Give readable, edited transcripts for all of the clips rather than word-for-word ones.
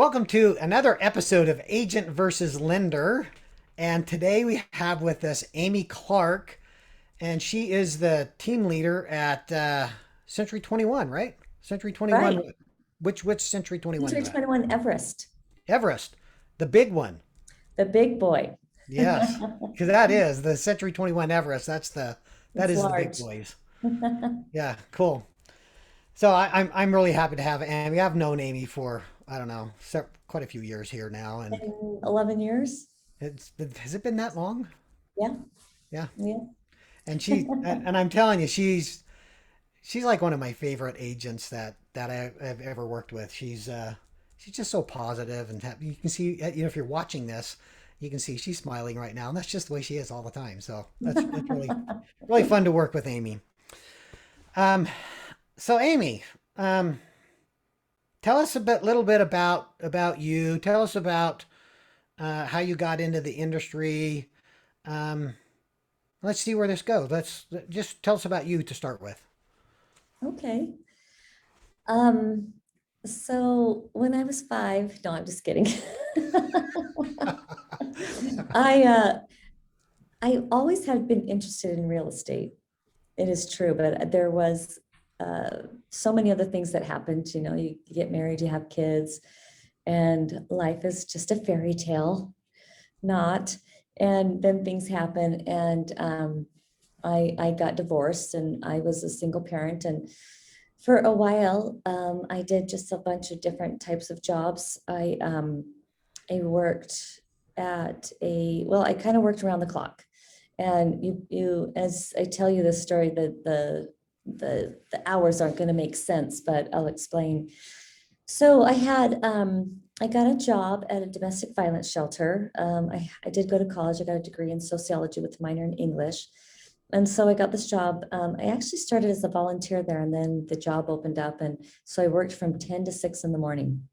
Welcome to another episode of Agent versus Lender. And today we have with us Amy Clark, and she is the team leader at Century 21, right? Century 21. Right. Which Century 21 Century is that? 21 Everest, Everest, the big one. the big boy. Yes, because that is the Century 21 Everest. That It's is the big large. boys. Yeah, cool. So I'm really happy to have Amy. I've known Amy for I don't know quite a few years here now, and In 11 years. has it been that long? Yeah. Yeah. Yeah. And I'm telling you, she's like one of my favorite agents that I've ever worked with. She's just so positive and happy. You can see, if you're watching this, you can see she's smiling right now, and that's just the way she is all the time. So that's really fun to work with Amy. Um, so Amy, um, tell us little bit about you. Tell us about how you got into the industry. Um, let's see where this goes. Let's just tell us about you to start with. Okay. Um, so when I was 5, no, I'm just kidding. I I always have been interested in real estate. It is true, but there was so many other things that happened. You get married, you have kids, and life is just a fairy tale. Not. And then things happen, and I got divorced, and I was a single parent. And for a while, I did just a bunch of different types of jobs. I worked at well, I kind of worked around the clock. And as I tell you this story, the hours aren't going to make sense, but I'll explain. So I got a job at a domestic violence shelter. I did go to college. I got a degree in sociology with a minor in English. And so I got this job. I actually started as a volunteer there, and then the job opened up. And so I worked from 10 to 6 in the morning.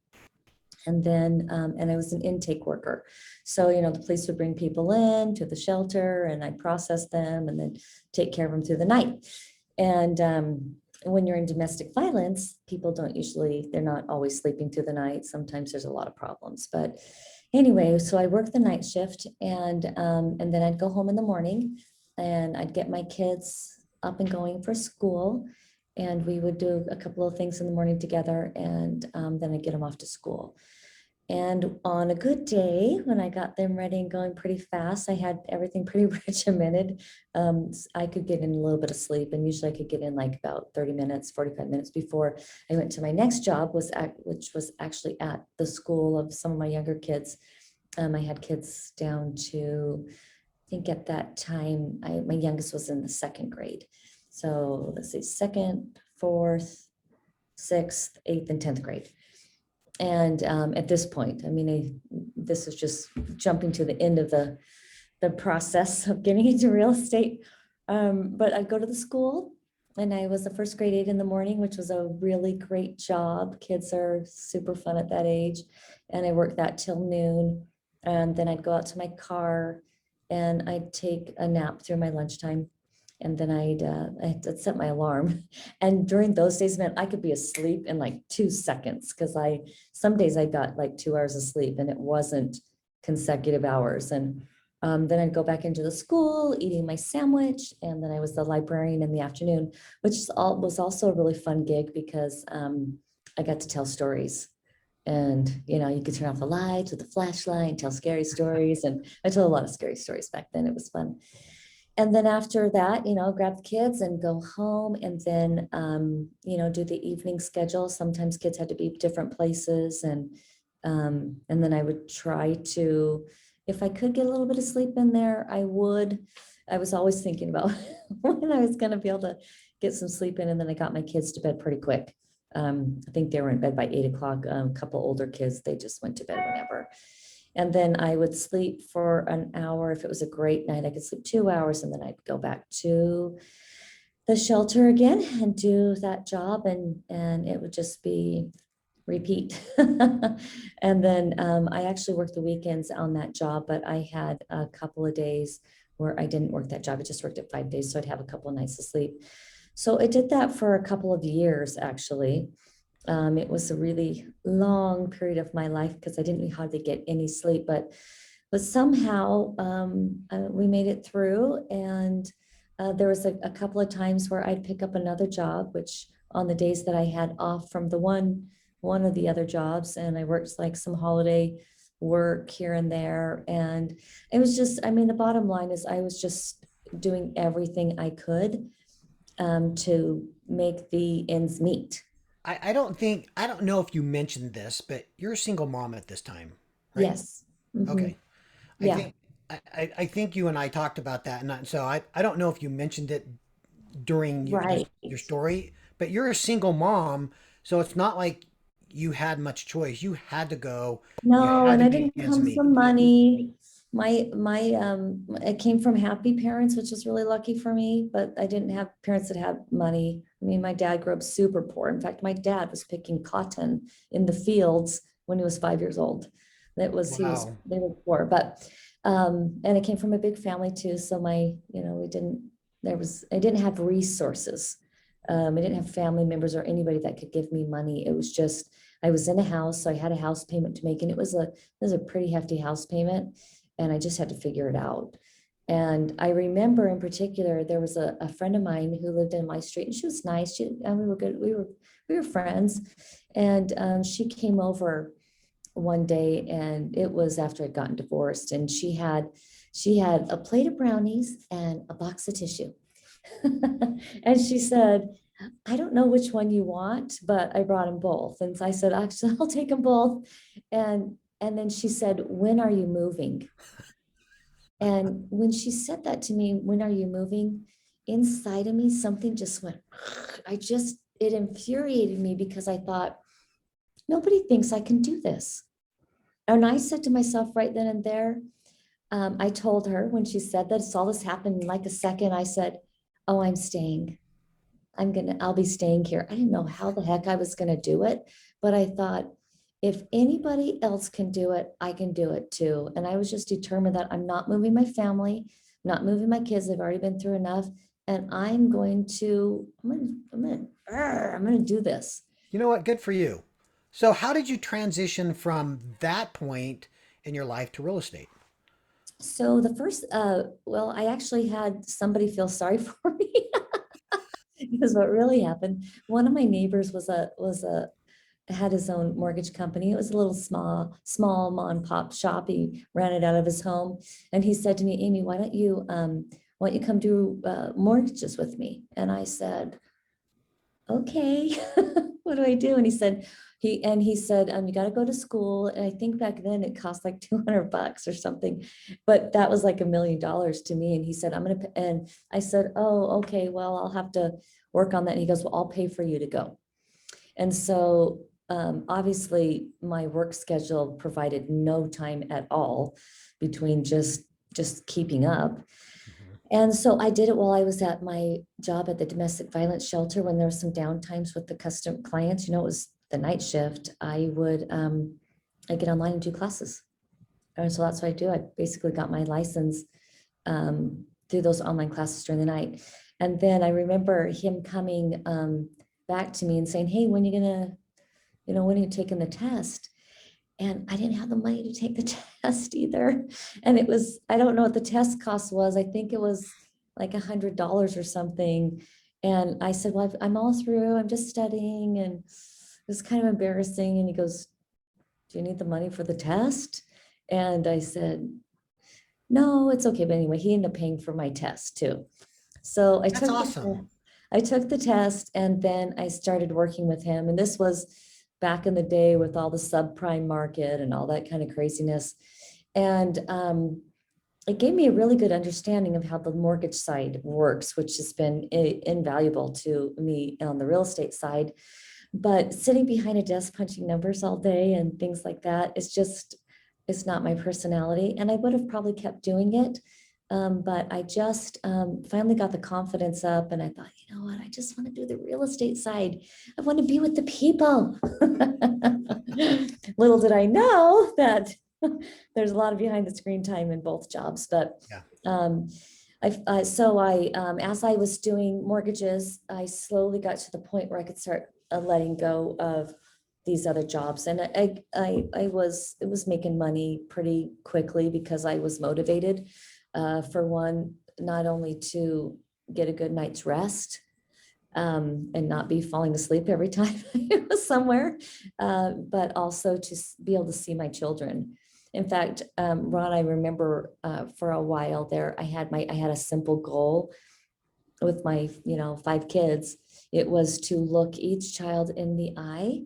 And I was an intake worker. So, the police would bring people in to the shelter, and I'd process them and then take care of them through the night. And when you're in domestic violence, people they're not always sleeping through the night. Sometimes there's a lot of problems. But anyway, so I worked the night shift, and then I'd go home in the morning, and I'd get my kids up and going for school. And we would do a couple of things in the morning together, and then I'd get them off to school. And on a good day, when I got them ready and going pretty fast, I had everything pretty regimented. I could get in a little bit of sleep, and usually I could get in like about 30 minutes, 45 minutes before I went to my next job, which was actually at the school of some of my younger kids. I had kids down to, I think at that time, my youngest was in the second grade. So let's see, second, fourth, sixth, eighth, and 10th grade. And at this point, I mean, this is just jumping to the end of the process of getting into real estate. But I'd go to the school, and I was a first grade aide in the morning, which was a really great job. Kids are super fun at that age. And I worked that till noon. And then I'd go out to my car, and I'd take a nap through my lunchtime. And then I'd set my alarm. And during those days, man, I could be asleep in like 2 seconds, because some days I got like 2 hours of sleep, and it wasn't consecutive hours. And then I'd go back into the school eating my sandwich, and then I was the librarian in the afternoon, which was also a really fun gig, because I got to tell stories. And you could turn off the lights with the flashlight and tell scary stories. And I told a lot of scary stories back then. It was fun. And then after that, grab the kids and go home, and then do the evening schedule. Sometimes kids had to be different places, and then I would try to, if I could get a little bit of sleep in there, I would. I was always thinking about when I was going to be able to get some sleep in, and then I got my kids to bed pretty quick. I think they were in bed by 8 o'clock. A couple older kids, they just went to bed whenever. And then I would sleep for an hour. If it was a great night, I could sleep 2 hours, and then I'd go back to the shelter again and do that job, and it would just be repeat. And then I actually worked the weekends on that job, but I had a couple of days where I didn't work that job. I just worked it 5 days, so I'd have a couple of nights of sleep. So I did that for a couple of years, actually. It was a really long period of my life because I didn't hardly get any sleep, but somehow we made it through. And there was a couple of times where I'd pick up another job, which on the days that I had off from the one of the other jobs, and I worked like some holiday work here and there. And it was just, I mean, the bottom line is I was just doing everything I could to make the ends meet. I don't know if you mentioned this, but you're a single mom at this time, right? Yes. Hmm. Okay. I Yeah. think I think you and I talked about that, and so I don't know if you mentioned it during Right. your story, but you're a single mom, so it's not like you had much choice. You had to go. You No, had and to I make didn't ends come meet. from money. I came from happy parents, which was really lucky for me, but I didn't have parents that had money. I mean, my dad grew up super poor. In fact, my dad was picking cotton in the fields when he was 5 years old. Wow. They were poor, but, and I came from a big family too. So I didn't have resources. I didn't have family members or anybody that could give me money. It was just, I was in a house, so I had a house payment to make, and it was a pretty hefty house payment, and I just had to figure it out. And I remember in particular, there was a friend of mine who lived in my street, and she was nice. And we were good. We were friends, and she came over one day, and it was after I'd gotten divorced, and she had a plate of brownies and a box of tissue. And she said, I don't know which one you want, but I brought them both. And so I said, actually, I'll take them both. And then she said, when are you moving? And when she said that to me, when are you moving? Inside of me, something just went, it infuriated me because I thought, nobody thinks I can do this. And I said to myself right then and there, I told her when she said that, saw this happen in like a second, I said, oh, I'm staying. I'll be staying here. I didn't know how the heck I was gonna do it, but I thought, if anybody else can do it, I can do it too. And I was just determined that I'm not moving my family, not moving my kids. They've already been through enough. And I'm gonna do this. You know what? Good for you. So, how did you transition from that point in your life to real estate? So the first, well, I actually had somebody feel sorry for me because what really happened, one of my neighbors was a had his own mortgage company. It was a little small mom and pop shop. He ran it out of his home. And he said to me, Amy, why don't you come do mortgages with me? And I said, okay, what do I do? And he said, you got to go to school. And I think back then it cost like $200 or something, but that was like $1 million to me. And he said, and I said, oh, okay, well, I'll have to work on that. And he goes, well, I'll pay for you to go. And so obviously my work schedule provided no time at all between just keeping up. Mhm. And so I did it while I was at my job at the domestic violence shelter when there were some downtimes with the custom clients. It was the night shift. I get online and do classes. And so that's what I do. I basically got my license through those online classes during the night. And then I remember him coming back to me and saying, hey, when are you taking the test? And I didn't have the money to take the test either. And I don't know what the test cost was. I think it was like $100 or something. And I said, well, I'm all through. I'm just studying. And it was kind of embarrassing. And he goes, do you need the money for the test? And I said, no, it's okay. But anyway, he ended up paying for my test too. So That's awesome. I took the test, and then I started working with him. And this was back in the day with all the subprime market and all that kind of craziness. And it gave me a really good understanding of how the mortgage side works, which has been invaluable to me on the real estate side. But sitting behind a desk punching numbers all day and things like that is just, it's not my personality. And I would have probably kept doing it. But I just finally got the confidence up, and I thought, you know what, I just want to do the real estate side. I want to be with the people. Little did I know that there's a lot of behind the screen time in both jobs. But Yeah. um, as I was doing mortgages, I slowly got to the point where I could start letting go of these other jobs. And I was, it was making money pretty quickly because I was motivated, for one, not only to get a good night's rest, and not be falling asleep every time I was somewhere, but also to be able to see my children. In fact, Ron, I remember, for a while there, I had a simple goal with my, 5 kids. It was to look each child in the eye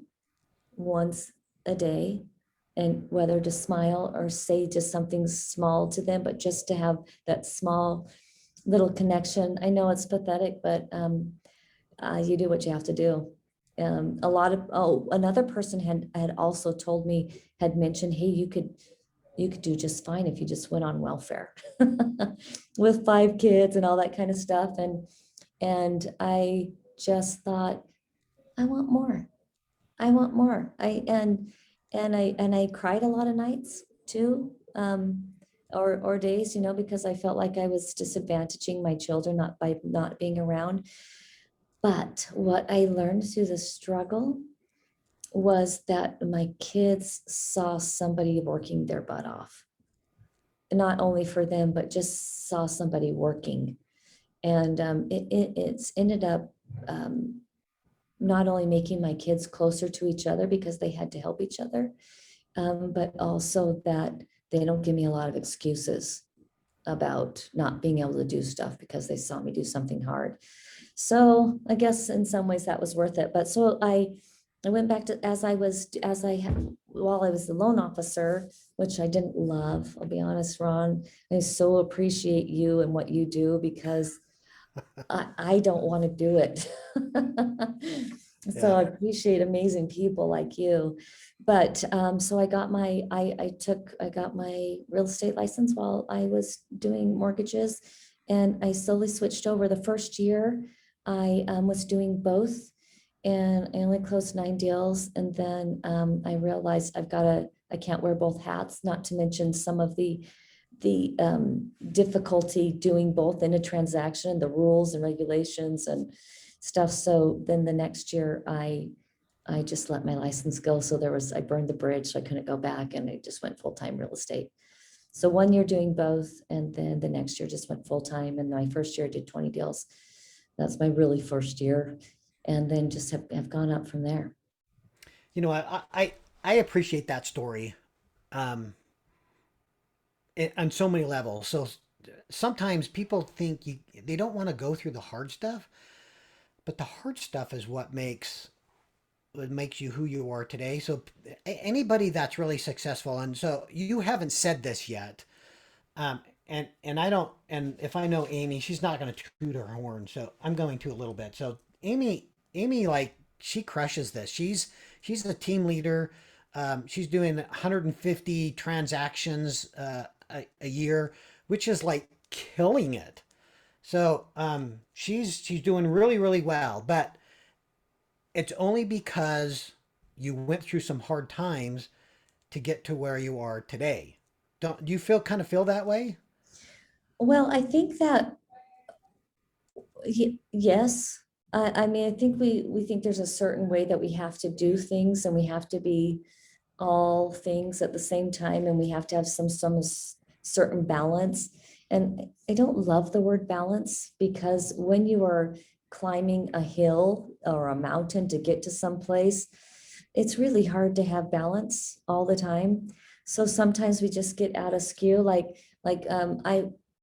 once a day, and whether to smile or say just something small to them, but just to have that small little connection. I know it's pathetic, but you do what you have to do. A lot of, oh, another person had also told me, had mentioned, hey, you could do just fine if you just went on welfare with 5 kids and all that kind of stuff. And I just thought, I want more. I want more. And I cried a lot of nights too, or days, because I felt like I was disadvantaging my children, not by not being around. But what I learned through the struggle was that my kids saw somebody working their butt off, not only for them, but just saw somebody working. And it's ended up, not only making my kids closer to each other because they had to help each other, but also that they don't give me a lot of excuses about not being able to do stuff because they saw me do something hard. So I guess in some ways that was worth it. But so I went back to, while I was the loan officer, which I didn't love, I'll be honest, Ron. I so appreciate you and what you do because I don't want to do it. So Yeah. I appreciate amazing people like you. But so I got my real estate license while I was doing mortgages, and I slowly switched over. The first year I was doing both, and I only closed 9 deals. And then I realized I can't wear both hats, not to mention some of the difficulty doing both in a transaction, the rules and regulations and stuff. So then the next year I just let my license go. So I burned the bridge, so I couldn't go back, and I just went full-time real estate. So one year doing both, and then the next year just went full-time. And my first year I did 20 deals. That's my really first year. And then just have gone up from there. I appreciate that story, um, on so many levels. So sometimes people think they don't want to go through the hard stuff, but the hard stuff is what makes you who you are today. So anybody that's really successful, and so you haven't said this yet, and I don't, and if I know Amy, she's not going to toot her horn, so I'm going to a little bit. So Amy, like, she crushes this. She's the team leader. She's doing 150 transactions a year, which is like killing it. So she's doing really really well, but it's only because you went through some hard times to get to where you are today. Don't do you feel that way? Well, I think that yes. I mean, I think we think there's a certain way that we have to do things, and we have to be all things at the same time, and we have to have some certain balance. And I don't love the word balance, because when you are climbing a hill or a mountain to get to some place, it's really hard to have balance all the time. So sometimes we just get out of skew.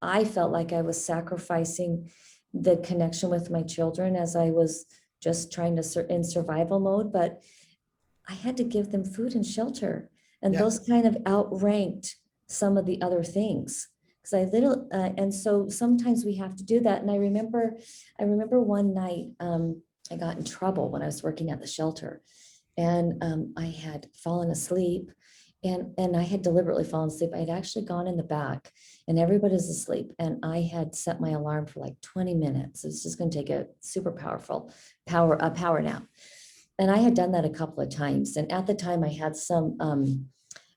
I felt like I was sacrificing the connection with my children as I was just trying to in survival mode, but I had to give them food and shelter, and Yeah. those kind of outranked some of the other things. Because and so sometimes we have to do that. And I remember one night, I got in trouble when I was working at the shelter, and I had fallen asleep, and I had deliberately fallen asleep. I had actually gone in the back, and everybody's asleep, and I had set my alarm for like 20 minutes. It's just going to take a super powerful power nap. And I had done that a couple of times. And at the time I had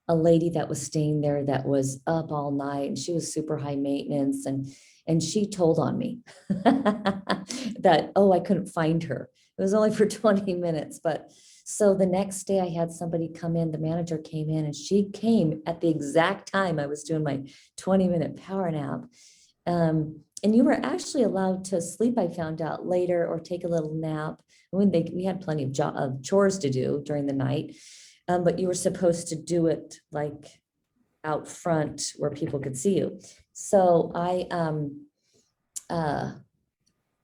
a lady that was staying there that was up all night, and she was super high maintenance, and she told on me that, oh, I couldn't find her. It was only for 20 minutes, but so the next day I had somebody come in, the manager came in and she came at the exact time I was doing my 20-minute power nap. And you were actually allowed to sleep, I found out later, or take a little nap. We had plenty of chores to do during the night, but you were supposed to do it like out front where people could see you. So uh,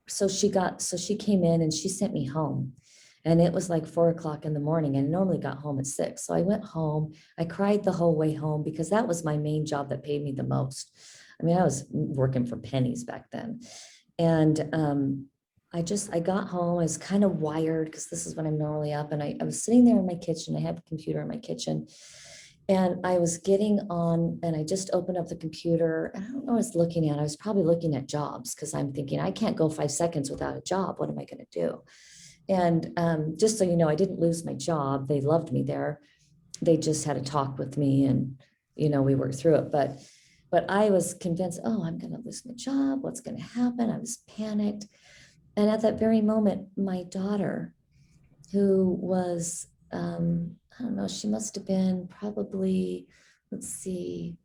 so she came in and she sent me home. And it was like 4 o'clock in the morning. And I normally got home at 6. So I went home. I cried the whole way home because that was my main job that paid me the most. I mean, I was working for pennies back then. And I got home. I was kind of wired because this is when I'm normally up. And I was sitting there in my kitchen. I have a computer in my kitchen. And I was getting on and I just opened up the computer. I don't know what I was looking at. I was probably looking at jobs because I'm thinking, I can't go 5 seconds without a job. What am I going to do? And just so you know, I didn't lose my job. They loved me there. They just had a talk with me and, we worked through it. But I was convinced, oh, I'm going to lose my job. What's going to happen? I was panicked. And at that very moment, my daughter, who was, I don't know, she must have been probably, let's see,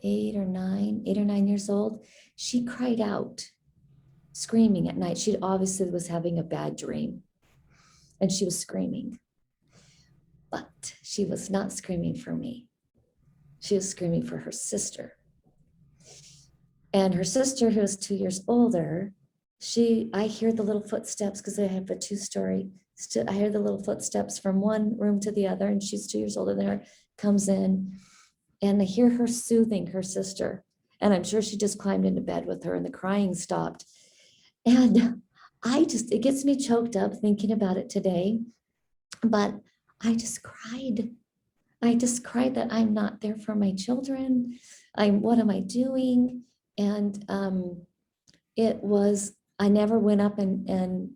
8 or 9 years old. She cried out, screaming at night. She obviously was having a bad dream and she was screaming, but she was not screaming for me. She was screaming for her sister. And her sister, who was 2 years older, I hear the little footsteps because I have a two-story. I hear the little footsteps from one room to the other, and she's 2 years older than her, comes in, and I hear her soothing her sister. And I'm sure she just climbed into bed with her, and the crying stopped. And it gets me choked up thinking about it today. But I just cried. I just cried that I'm not there for my children. What am I doing? And I never went up and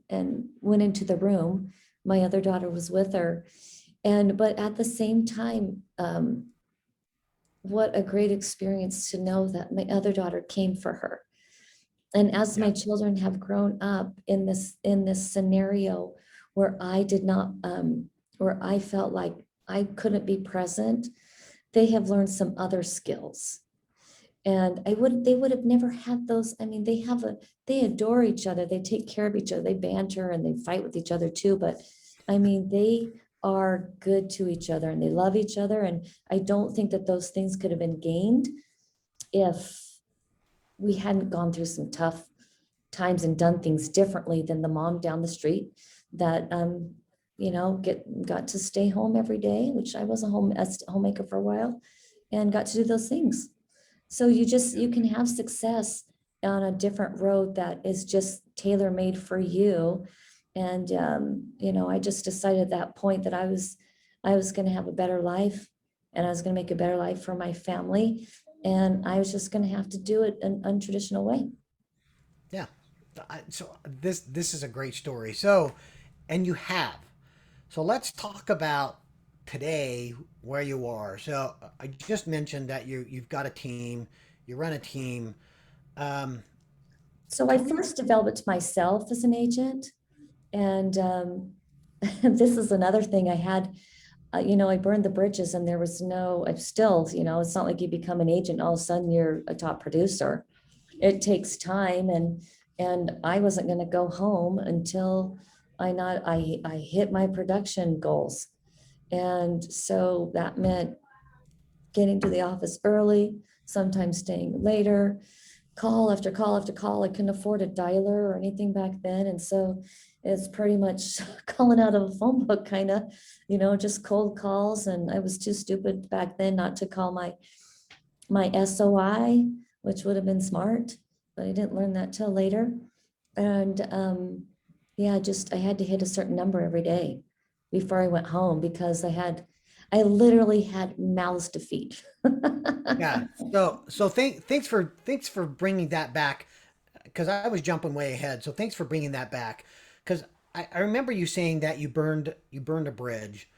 went into the room. My other daughter was with her. But at the same time, what a great experience to know that my other daughter came for her. And as Yeah. my children have grown up in this scenario where I did not, where I felt like I couldn't be present, they have learned some other skills. And they would have never had those. I mean, they adore each other. They take care of each other. They banter and they fight with each other too. But I mean, they are good to each other and they love each other. And I don't think that those things could have been gained if we hadn't gone through some tough times and done things differently than the mom down the street that got to stay home every day, which I was a homemaker for a while, and got to do those things. So you can have success on a different road that is just tailor made for you. And I just decided at that point that I was going to have a better life, and I was going to make a better life for my family, and I was just going to have to do it an untraditional way. Yeah. So this is a great story. So, and you have. So let's talk about today where you are. So I just mentioned that you've got a team, you run a team. Um, So I tell me. first developed myself as an agent, and this is another thing I had. I burned the bridges, and there was no. I'm still, it's not like you become an agent all of a sudden you're a top producer. It takes time, and I wasn't going to go home until I hit my production goals, and so that meant getting to the office early, sometimes staying later, call after call after call. I couldn't afford a dialer or anything back then. And so it's pretty much calling out of a phone book, kind of, just cold calls. And I was too stupid back then not to call my SOI, which would have been smart, but I didn't learn that till later. And yeah, I had to hit a certain number every day before I went home because I literally had mouths to feed. Yeah. So thanks for bringing that back because I was jumping way ahead. So thanks for bringing that back because I remember you saying that you burned a bridge.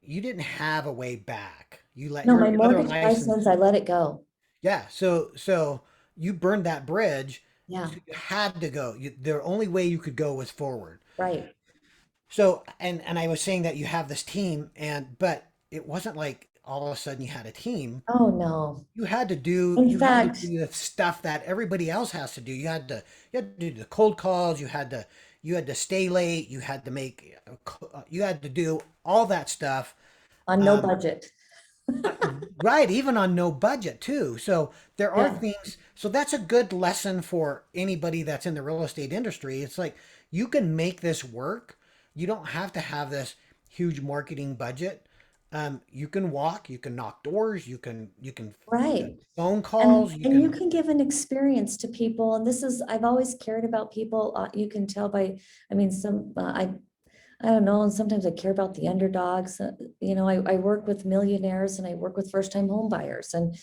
You didn't have a way back. You let No, my your other mortgage license, license. I let it go. Yeah. So you burned that bridge. Yeah. So you had to go. The only way you could go was forward. Right. So, and I was saying that you have this team, but it wasn't like all of a sudden you had a team. Oh, no. In You had to fact, do the stuff that everybody else has to do. You had to do the cold calls. You had to stay late. You had to do all that stuff. on no Um, budget. uh, right, even on no budget too. So there are Yeah. things. So that's a good lesson for anybody that's in the real estate industry. It's like you can make this work. You don't have to have this huge marketing budget. You can walk. You can knock doors. You can Right. phone And calls. You and you can. can give an experience to people. And this is, I've always cared about people. You can tell by, I mean, I don't know, and sometimes I care about the underdogs. I work with millionaires and I work with first-time home buyers, and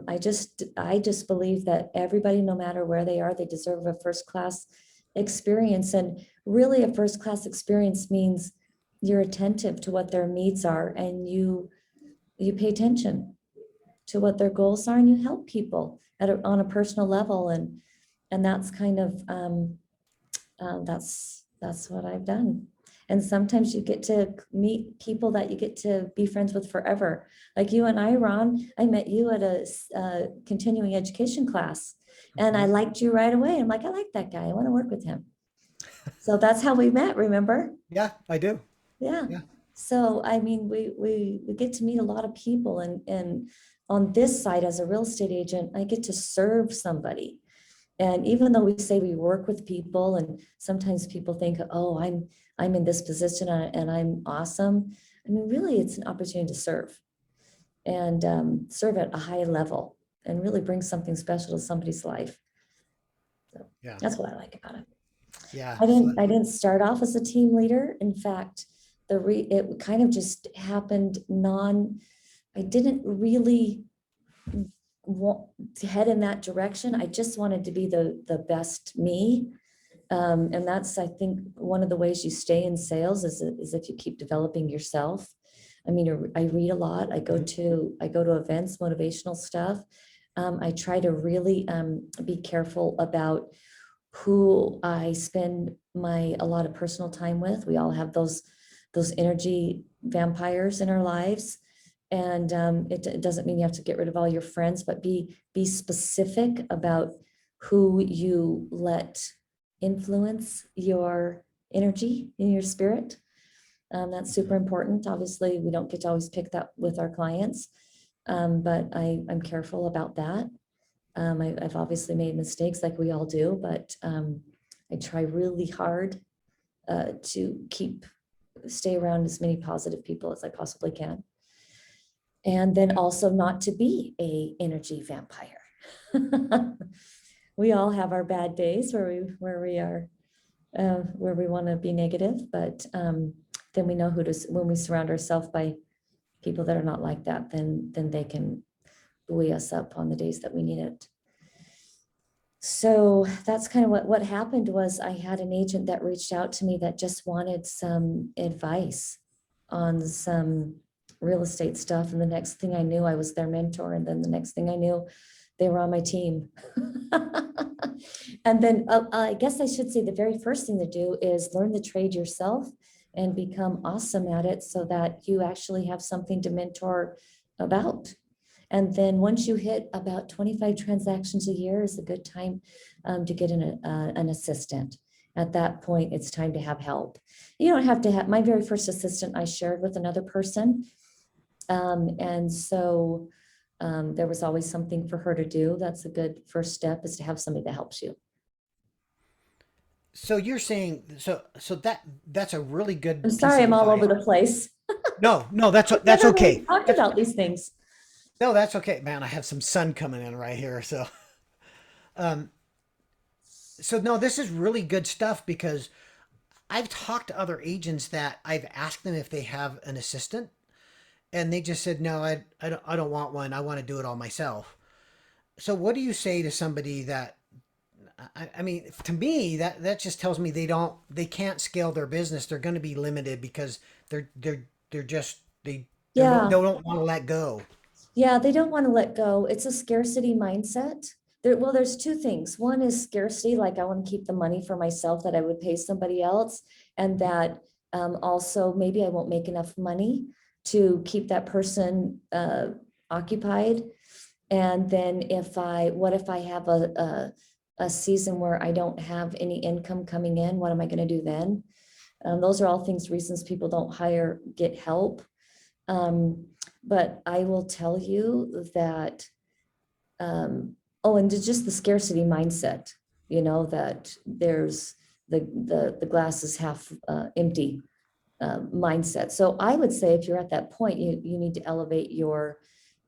I just believe that everybody, no matter where they are, they deserve a first-class experience. And really, a first-class experience means you're attentive to what their needs are, and you pay attention to what their goals are, and you help people on a personal level. And that's kind of that's what I've done. And sometimes you get to meet people that you get to be friends with forever. Like you and I, Ron, I met you at a continuing education class, and I Mhm. liked you right away. I'm like, I like that guy. I want to work with him. So that's how we met, remember? Yeah, I do. Yeah. Yeah, So I mean, we get to meet a lot of people, and on this side as a real estate agent, I get to serve somebody. And even though we say we work with people, and sometimes people think, oh, I'm in this position and I'm awesome. I mean, really, it's an opportunity to serve, and serve at a high level, and really bring something special to somebody's life. So yeah, that's what I like about it. yeah. I So didn't I didn't start off as a team leader. In fact, it kind of just happened I didn't really want to head in that direction. I just wanted to be the best me. And that's, I think, one of the ways you stay in sales is if you keep developing yourself. I mean, I read a lot. mhm. I go to events, motivational stuff. I try to really be careful about who I spend a lot of personal time with. We all have those energy vampires in our lives. And it doesn't mean you have to get rid of all your friends, but be specific about who you let influence your energy in your spirit. That's super Mhm. important. Obviously, we don't get to always pick that with our clients, but I'm careful about that. I've obviously made mistakes like we all do, but I try really hard to stay around as many positive people as I possibly can. And then also not to be a energy vampire. We all have our bad days where we want to be negative, but then we know when we surround ourselves by people that are not like that, then they can buoy us up on the days that we need it. So that's kind of what happened. Was I had an agent that reached out to me that just wanted some advice on some real estate stuff. And the next thing I knew, I was their mentor. And then the next thing I knew, they were on my team. And then I guess I should say the very first thing to do is learn the trade yourself and become awesome at it so that you actually have something to mentor about. And then once you hit about 25 transactions a year is a good time to get an assistant. At that point, it's time to have help. You don't have to have, my very first assistant I shared with another person. And so there was always something for her to do. That's a good first step, is to have somebody that helps you. So you're saying that's a really I'm good piece sorry, of I'm all advice. over the place. No, no, We've that's never okay. really talked That's about these things. no, that's okay, man. I have some sun coming in right here, so um, so no, this is really good stuff because I've talked to other agents that I've asked them if they have an assistant, and they just said no, I don't want one. I want to do it all myself. So what do you say to somebody that I mean, to me, that just tells me they can't scale their business. They're going to be limited because they're just they Yeah, don't want to let go. yeah, they don't want to let go. It's a scarcity mindset. Well, there's two things. One is scarcity, like I want to keep the money for myself that I would pay somebody else, and that also maybe I won't make enough money to keep that person occupied. And then what if I have a season where I don't have any income coming in? What am I going to do then? Those are all things, reasons people don't get help. Um, but I will tell you that, oh, and just the scarcity mindset, that there's the glass is half empty mindset. So I would say if you're at that point, you need to elevate your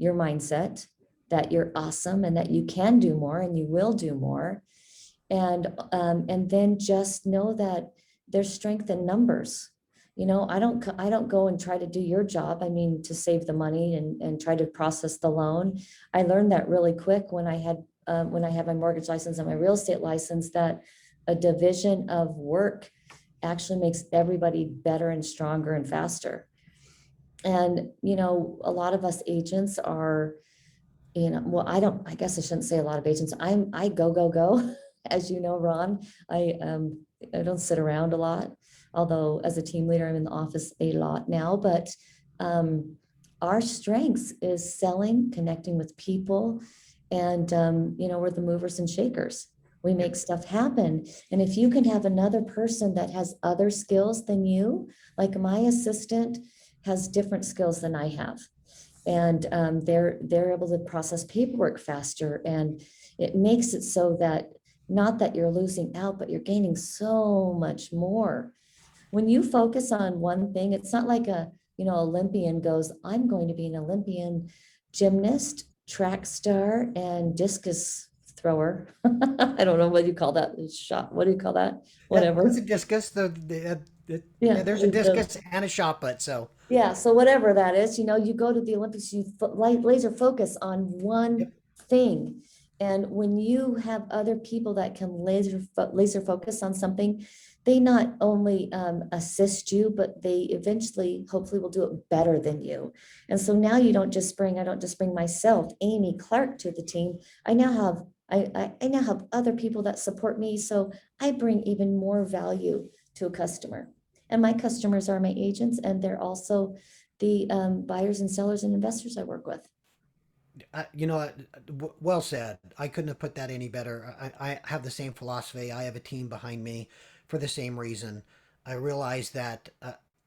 mindset that you're awesome and that you can do more and you will do more. And then just know that there's strength in numbers. I don't go and try to do your job. I mean, to save the money and try to process the loan. I learned that really quick when I had my mortgage license and my real estate license, that a division of work actually makes everybody better and stronger and faster. And, a lot of us agents are, well, I guess I shouldn't say a lot of agents. I go, go, go. As you know, Ron, I don't sit around a lot, although as a team leader, I'm in the office a lot now, but um, our strengths is selling, connecting with people, and we're the movers and shakers. We Yep. make stuff happen. And if you can have another person that has other skills than you, like my assistant has different skills than I have, and they're able to process paperwork faster, and it makes it so that not that you're losing out, but you're gaining so much more when you focus on one thing. It's not like Olympian goes, I'm going to be an Olympian gymnast, track star, and discus thrower. I don't know what you call that shot. What do you call that? Yeah, it's Whatever. a discus. Yeah, Yeah, there's a discus and a shot put. So, yeah, so whatever that is, you go to the Olympics, you laser focus on yep. one thing. And when you have other people that can laser focus on something, they not only assist you, but they eventually, hopefully, will do it better than you. And so now I don't just bring myself, Amy Clark, to the team. I now have, I now have other people that support me. So I bring even more value to a customer. And my customers are my agents, and they're also the buyers and sellers and investors I work with. Well said. I couldn't have put that any better. I have the same philosophy. I have a team behind me for the same reason. I realize that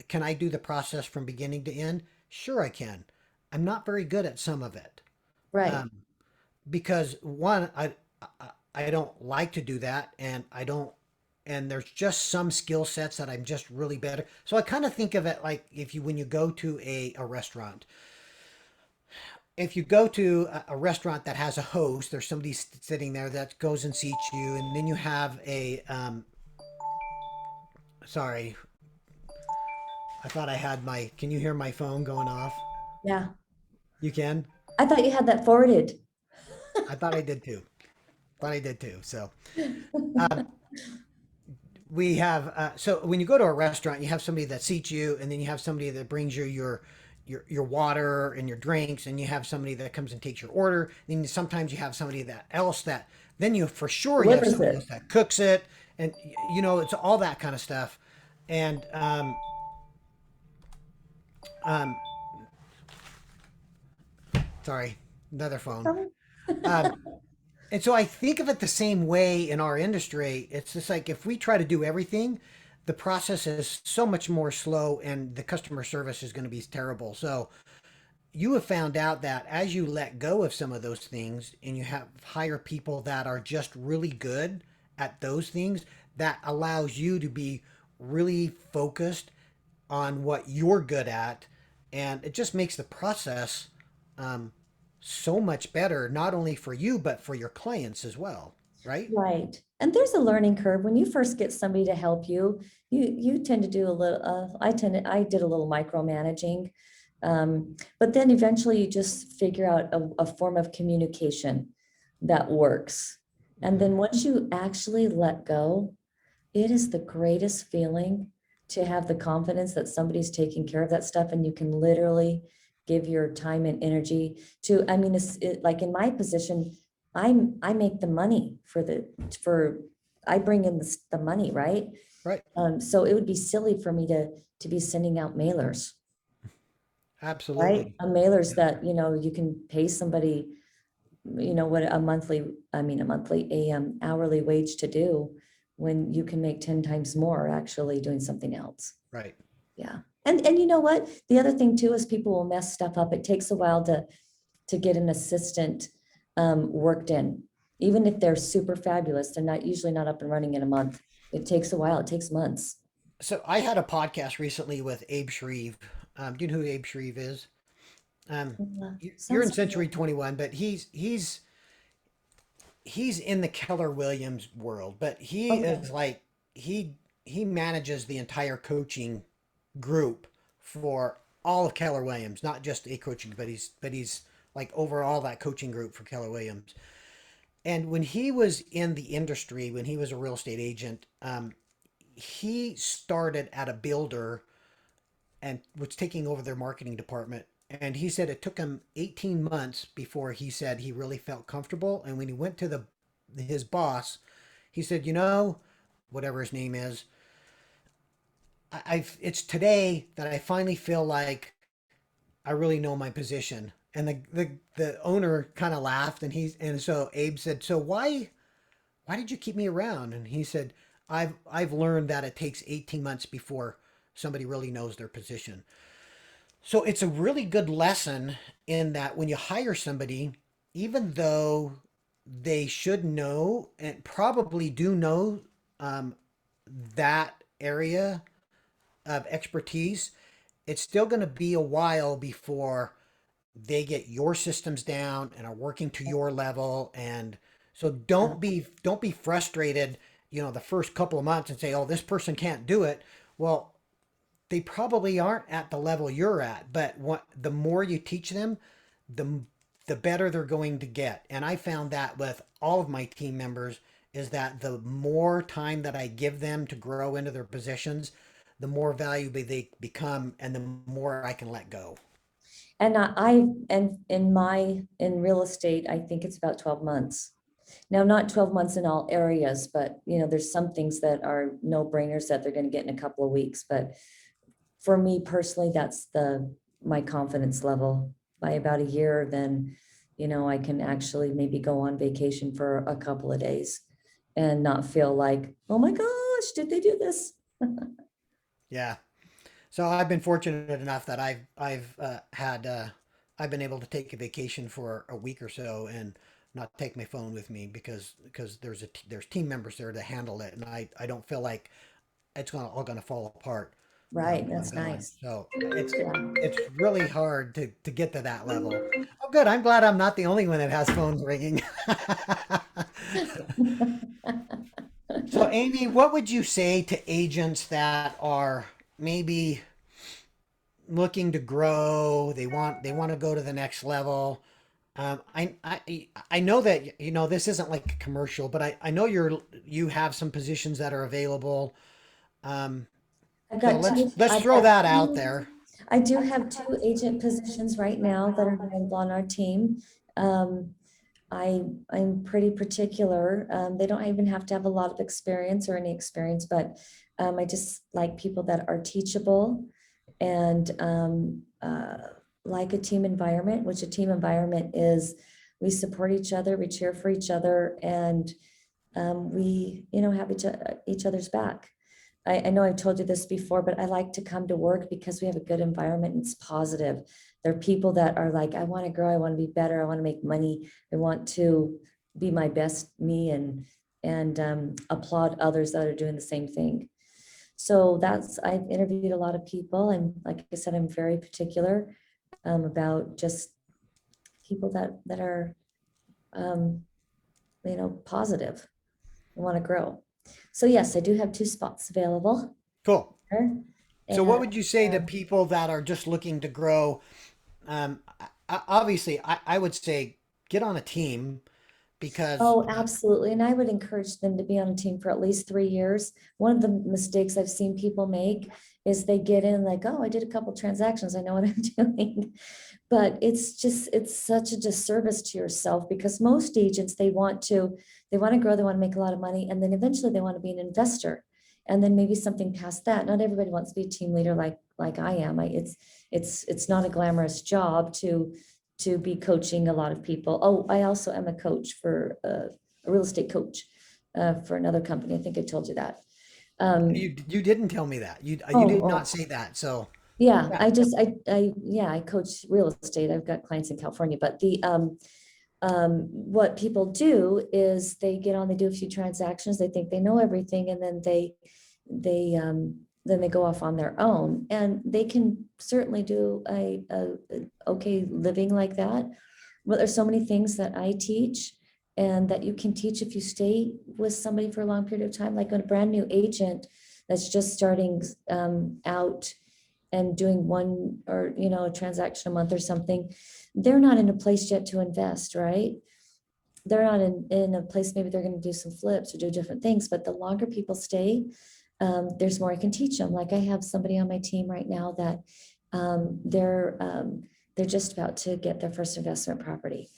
can I do the process from beginning to end? Sure, I can. I'm not very good at some of it. Right. Um, because one, I don't like to do that, and I don't. And there's just some skill sets that I'm just really better. So I kind of think of it like if you when you go to a restaurant, if you go to a restaurant that has a host, there's somebody sitting there that goes and seats you, and then you have a sorry, I thought I had my. Can you hear my phone going off? Yeah. You can. I thought you had that forwarded. I thought I did too. Thought I did too. So we have so when you go to a restaurant, you have somebody that seats you, and then you have somebody that brings you your water and your drinks, and you have somebody that comes and takes your order. Then sometimes you have somebody that else that then you for sure you have Delivers somebody it. else that cooks it, and it's all that kind of stuff. And um, sorry, another phone. Um, And so I think of it the same way in our industry. It's just like if we try to do everything, the process is so much more slow and the customer service is going to be terrible. So you have found out that as you let go of some of those things and you have hire people that are just really good at those things, that allows you to be really focused on what you're good at. And it just makes the process um, so much better, not only for you, but for your clients as well. Right? Right. And there's a learning curve. When you first get somebody to help you, you tend to do a little, I did a little micromanaging. But then eventually you just figure out a form of communication that works. And Mm-hmm. then once you actually let go, it is the greatest feeling to have the confidence that somebody's taking care of that stuff, and you can literally give your time and energy to, I mean, like in my position, I make the money for I bring in the money, right? Right. So it would be silly for me to be sending out mailers, right? Absolutely. Mailers Yeah. that, you can pay somebody, what a monthly, I mean, a monthly, hourly wage to do when you can make 10 times more actually doing something else. Right. Yeah. And you know what? The other thing too is people will mess stuff up. It takes a while to get an assistant worked in. Even if they're super fabulous, they're not usually not up and running in a month. It takes a while. It takes months. So I had a podcast recently with Abe Shreve. Do you know who Abe Shreve is? You're Sounds in Century familiar. 21, but he's in the Keller Williams world, but he Okay. is like he he manages the entire coaching group for all of Keller Williams, not just a coaching, but he's like overall that coaching group for Keller Williams. And when he was in the industry, when he was a real estate agent, he started at a builder and was taking over their marketing department. And he said it took him 18 months before he said he really felt comfortable. And when he went to the his boss, he said, whatever his name is, I've it's today that I finally feel like I really know my position. And the owner kind of laughed, and so Abe said, so why did you keep me around? And he said, I've learned that it takes 18 months before somebody really knows their position. So it's a really good lesson in that when you hire somebody, even though they should know and probably do know um, that area of expertise, it's still going to be a while before they get your systems down and are working to your level. And so Yeah. don't be frustrated, the first couple of months and say, oh, this person can't do it. Well, they probably aren't at the level you're at, but the more you teach them, the the better they're going to get. And I found that with all of my team members is that the more time that I give them to grow into their positions, the more valuable they become and the more I can let go. And and in real estate, I think it's about 12 months. Now, not 12 months in all areas, but there's some things that are no brainers that they're going to get in a couple of weeks. But for me personally, that's my confidence level. By about a year, then, I can actually maybe go on vacation for a couple of days and not feel like, oh my gosh, did they do this? Yeah. So I've been fortunate enough that I've been able to take a vacation for a week or so and not take my phone with me because there's team members there to handle it, and I don't feel like it's all gonna fall apart Right, when I'm that's gone. nice. So Yeah. it's really hard to get to that level. Oh, good. I'm glad I'm not the only one that has phones ringing. So Amy, what would you say to agents that are maybe looking to grow? They want to go to the next level. I know that this isn't like a commercial, but I know you have some positions that are available. Um, so let's I've throw got that out two, there. I do have two agent positions right now that are available on our team. Um, I'm pretty particular. They don't even have to have a lot of experience or any experience, but I just like people that are teachable and like a team environment, which a team environment is we support each other, we cheer for each other, and we, have each other's back. I know I've told you this before, but I like to come to work because we have a good environment and it's positive. There are people that are like, I want to grow, I want to be better, I want to make money, I want to be my best me and applaud others that are doing the same thing. So I've interviewed a lot of people, and like I said, I'm very particular about just people that are um, positive and want to grow. So yes, I do have two spots available. Cool. And So what would you say to um, people that are just looking to grow? Obviously, I would say get on a team, because Oh, absolutely. And I would encourage them to be on a team for at least 3 years. One of the mistakes I've seen people make is they get in like, oh, I did a couple transactions. I know what I'm doing. But it's such a disservice to yourself because most agents, they want to grow, they want to make a lot of money, and then eventually they want to be an investor. And then maybe something past that. Not everybody wants to be a team leader like I am. It's not a glamorous job to be coaching a lot of people. Oh, I also am a coach for a real estate coach for another company. I think I told you that. Um, you didn't tell me that. You oh, did not oh, say that. So yeah, yeah. yeah, I coach real estate. I've got clients in California, but what people do is they get on, they do a few transactions, they think they know everything, and then they go off on their own, and they can certainly do a okay living like that. But there's so many things that I teach and that you can teach if you stay with somebody for a long period of time, like a brand new agent that's just starting out and doing one or a transaction a month or something. They're not in a place yet to invest, right? They're not in a place, maybe they're going to do some flips or do different things, but the longer people stay, there's more I can teach them. Like I have somebody on my team right now that they're just about to get their first investment property.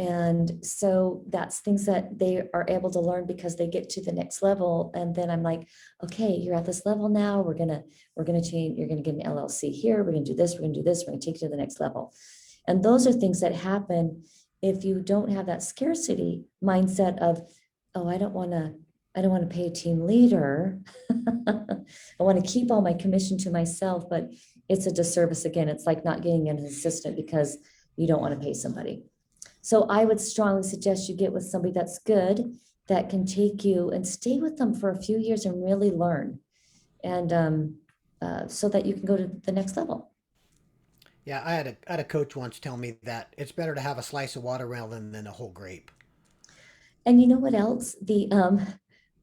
And so that's things that they are able to learn because they get to the next level. And then I'm like, okay, you're at this level now. We're gonna change, you're gonna get an LLC here, we're gonna do this, we're gonna do this, we're gonna take you to the next level. And those are things that happen if you don't have that scarcity mindset of, oh, I don't want to pay a team leader. I want to keep all my commission to myself, but it's a disservice again. It's like not getting an assistant because you don't want to pay somebody. So I would strongly suggest you get with somebody that's good, that can take you and stay with them for a few years and really learn. And so that you can go to the next level. Yeah, I had a coach once tell me that it's better to have a slice of watermelon than a whole grape. And you know what else?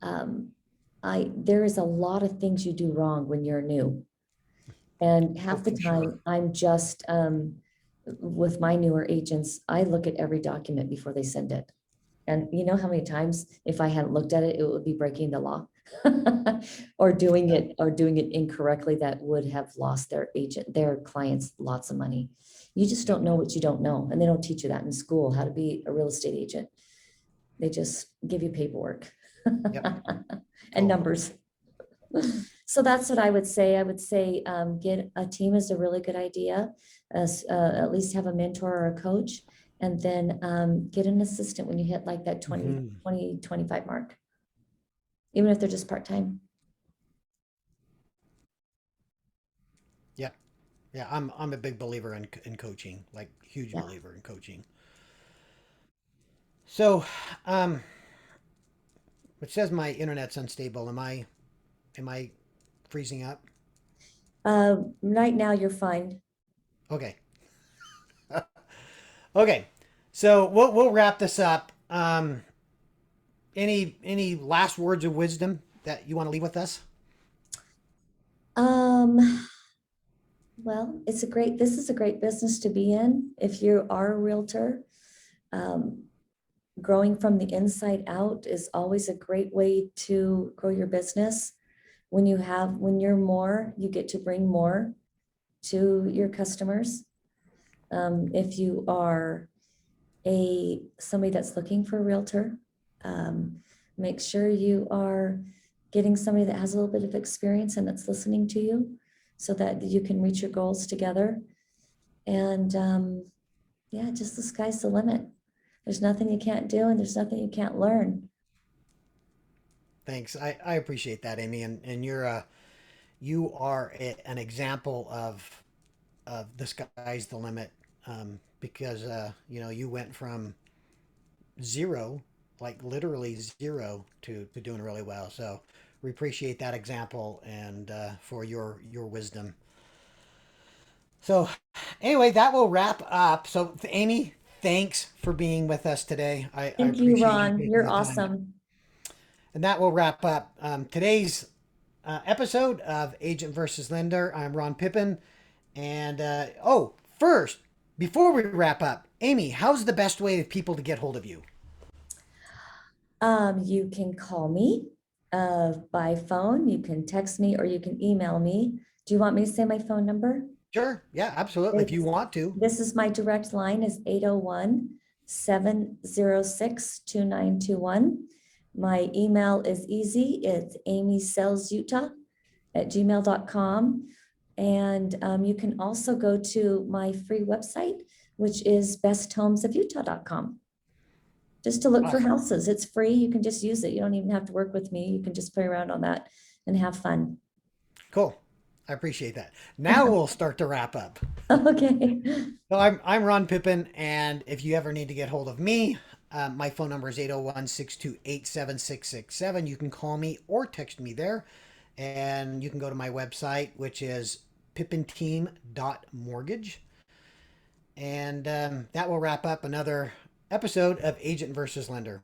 Um, there is a lot of things you do wrong when you're new. And Oh, half the for sure. time I'm just, with my newer agents, I look at every document before they send it. And you know how many times if I hadn't looked at it, it would be breaking the law Yeah. or doing it incorrectly that would have lost their clients lots of money. You just Yep. don't know what you don't know. And they don't teach you that in school, how to be a real estate agent. They just give you paperwork Yep. and Totally. numbers. So that's what I would say. I would say get a team is a really good idea. At least have a mentor or a coach, and then get an assistant when you hit like that Hmm. 25 mark, even if they're just part-time. Yeah. Yeah. I'm a big believer in coaching, like huge Yeah. believer in coaching. So, um, it says my internet's unstable. Am I freezing up? Right now you're fine. Okay. Okay. So we'll wrap this up. Any last words of wisdom that you want to leave with us? Um, well, this is a great business to be in if you are a realtor. Um, Growing from the inside out is always a great way to grow your business. When you're more, you get to bring more to your customers. If you are somebody that's looking for a realtor, um, make sure you are getting somebody that has a little bit of experience and that's listening to you so that you can reach your goals together. And yeah, just the sky's the limit. There's nothing you can't do and there's nothing you can't learn. Thanks. I appreciate that, Amy. And you are an example of the sky's the limit, because you went from zero, like literally zero, to doing really well. So we appreciate that example and for your wisdom. So anyway, that will wrap up. So Amy, thanks for being with us today. I Thank you, appreciate you Ron. taking You're the time. awesome. And that will wrap up today's episode of Agent versus Lender. I'm Ron Pippin. And first, before we wrap up, Amy, how's the best way of people to get hold of you? You can call me by phone, you can text me, or you can email me. Do you want me to say my phone number? Sure. Yeah, absolutely. If you It's, want to. this is my direct line is 801-706-2921. My email is easy. It's amysellsutah@gmail.com. And you can also go to my free website, which is besthomesofutah.com. Just to look for Awesome. houses. It's free. You can just use it. You don't even have to work with me. You can just play around on that and have fun. Cool. I appreciate that. Now we'll start to wrap up. Okay. So I'm Ron Pippin, and if you ever need to get hold of me, my phone number is 801-628-7667. You can call me or text me there. And you can go to my website, which is pippinteam.mortgage. And that will wrap up another episode of Agent versus Lender.